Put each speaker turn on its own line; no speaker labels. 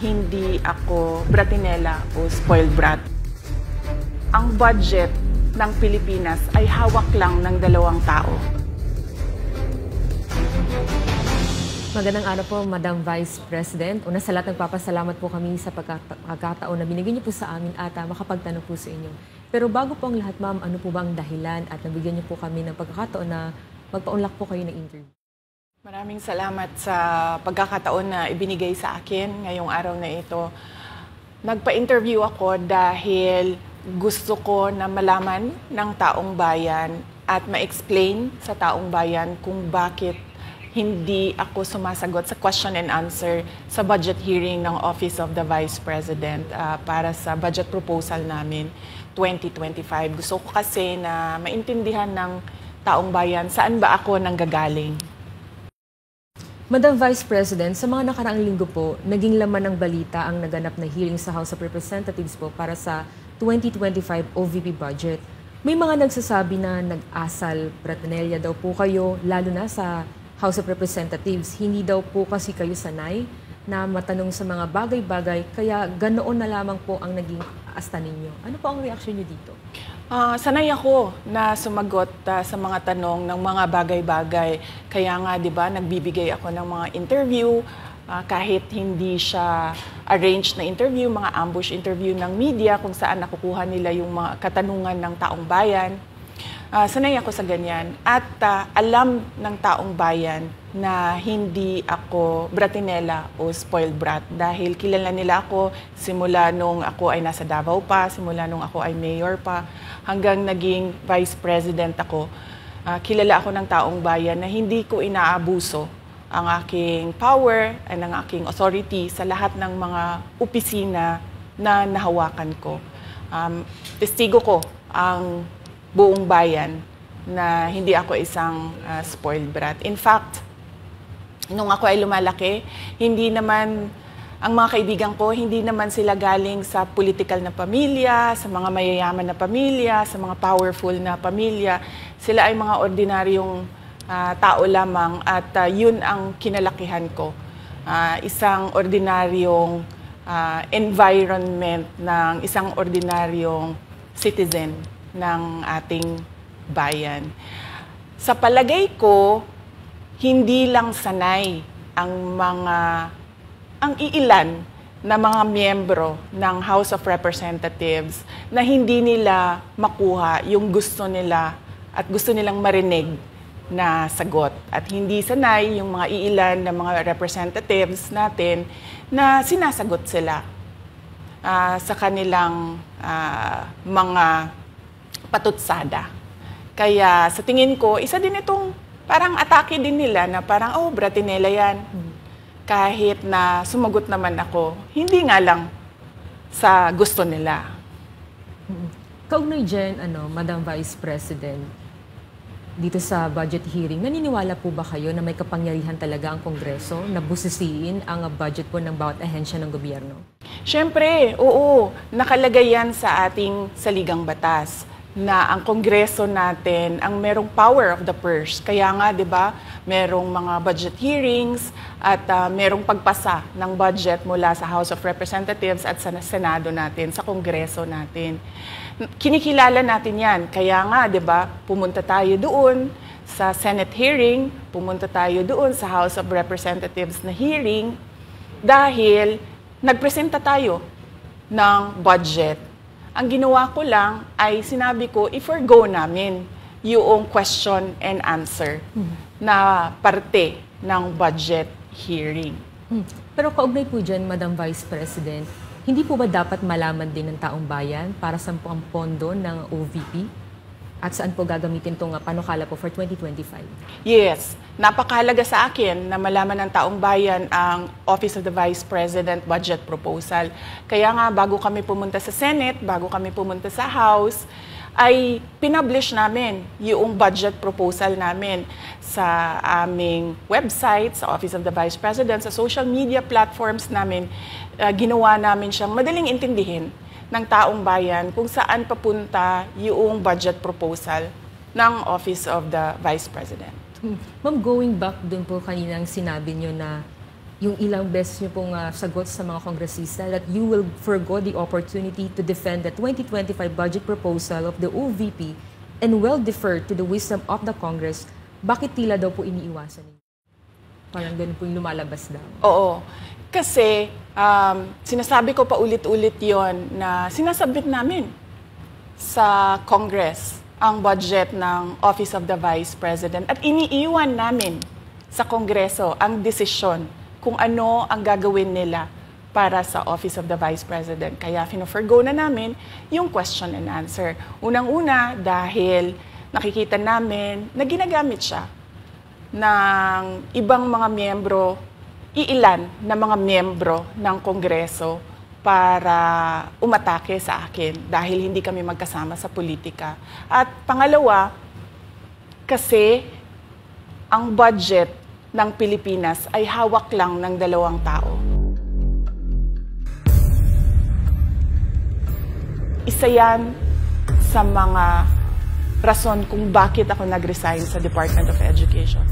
hindi ako bratinela o spoiled brat. Ang budget ng Pilipinas ay hawak lang ng 2 tao.
Magandang araw po, Madam Vice President. Una sa lahat, nagpapasalamat po kami sa pagkakataon na binigyan niyo po sa amin at makapagtanong po sa inyo. Pero bago po ang lahat, ma'am, ano po ba ang dahilan at nabigyan niyo po kami ng pagkakataon na magpa-unlock po kayo ng interview?
Maraming salamat sa pagkakataon na ibinigay sa akin ngayong araw na ito. Nagpa-interview ako dahil gusto ko na malaman ng taong bayan at ma-explain sa taong bayan kung bakit hindi ako sumasagot sa question and answer sa budget hearing ng Office of the Vice President para sa budget proposal namin 2025. Gusto ko kasi na maintindihan ng taong bayan saan ba ako nanggagaling.
Madam Vice President, sa mga nakaraang linggo po, naging laman ng balita ang naganap na hearing sa House of Representatives po para sa 2025 OVP budget. May mga nagsasabi na nag-asal bratinelya daw po kayo, lalo na sa House of Representatives. Hindi daw po kasi kayo sanay na matanong sa mga bagay-bagay, kaya ganoon na lamang po ang naging asta ninyo. Ano po ang reaksyon niyo dito?
Sanay ako na sumagot sa mga tanong ng mga bagay-bagay. Kaya nga, di ba, nagbibigay ako ng mga interview, kahit hindi siya arranged na interview, mga ambush interview ng media, kung saan nakukuha nila yung mga katanungan ng taong bayan. Sanay ako sa ganyan. At alam ng taong bayan na hindi ako bratinela o spoiled brat dahil kilala nila ako simula nung ako ay nasa Davao pa, simula nung ako ay mayor pa, hanggang naging vice president ako. Kilala ako ng taong bayan na hindi ko inaabuso ang aking power at ang aking authority sa lahat ng mga opisina na nahawakan ko. Testigo ko ang buong bayan na hindi ako isang spoiled brat. In fact, nung ako ay lumalaki, hindi naman, ang mga kaibigan ko, hindi naman sila galing sa political na pamilya, sa mga mayayaman na pamilya, sa mga powerful na pamilya. Sila ay mga ordinaryong tao lamang at yun ang kinalakihan ko. Isang ordinaryong environment ng isang ordinaryong citizen ng ating bayan. Sa palagay ko, hindi lang sanay ang iilan na mga miyembro ng House of Representatives na hindi nila makuha yung gusto nila at gusto nilang marinig na sagot. At hindi sanay yung mga iilan na mga representatives natin na sinasagot sila sa kanilang mga patutsada. Kaya sa tingin ko, isa din itong parang atake din nila na parang, oh, bratinela yan. Kahit na sumagot naman ako, hindi nga lang sa gusto nila.
Kaugnay dyan, Madam Vice President, dito sa budget hearing, naniniwala po ba kayo na may kapangyarihan talaga ang Kongreso na busisiin ang budget po ng bawat ahensya ng gobyerno?
Siyempre, oo. Nakalagay yan sa ating saligang batas na ang Kongreso natin ang merong power of the purse. Kaya nga, di ba, merong mga budget hearings at merong pagpasa ng budget mula sa House of Representatives at sa Senado natin, sa Kongreso natin. Kinikilala natin yan. Kaya nga, di ba, pumunta tayo doon sa Senate hearing, pumunta tayo doon sa House of Representatives na hearing dahil nagpresenta tayo ng budget. Ang ginawa ko lang ay sinabi ko, i-forgo namin yung question and answer na parte ng budget hearing.
Pero kaugnay po dyan, Madam Vice President, hindi po ba dapat malaman din ng taong bayan para saan po ang pondo ng OVP? At saan po gagamitin itong panukala po for 2025?
Yes. Napakahalaga sa akin na malaman ng taong bayan ang Office of the Vice President budget proposal. Kaya nga, bago kami pumunta sa Senate, bago kami pumunta sa House, ay pinublish namin yung budget proposal namin sa aming website, sa Office of the Vice President, sa social media platforms namin. Ginawa namin siyang madaling intindihin ng taong bayan kung saan papunta yung budget proposal ng Office of the Vice President.
Ma'am, going back dun po kaninang sinabi nyo na yung ilang beses niyo pong sagot sa mga kongresista that you will forgo the opportunity to defend the 2025 budget proposal of the OVP and will defer to the wisdom of the Congress, bakit tila daw po iniiwasan niyo? Parang ganun po yung lumalabas daw.
Oo. Kasi sinasabi ko pa ulit-ulit yon na sinasabit namin sa Congress ang budget ng Office of the Vice President at iniiwan namin sa Kongreso ang desisyon kung ano ang gagawin nila para sa Office of the Vice President. Kaya fino-forgo na namin yung question and answer. Unang-una dahil nakikita namin na ginagamit siya ng ibang mga miyembro, iilan na mga miyembro ng Kongreso para umatake sa akin dahil hindi kami magkasama sa politika. At pangalawa, kasi ang budget ng Pilipinas ay hawak lang ng 2 tao. Isa yan sa mga rason kung bakit ako nag-resign sa Department of Education.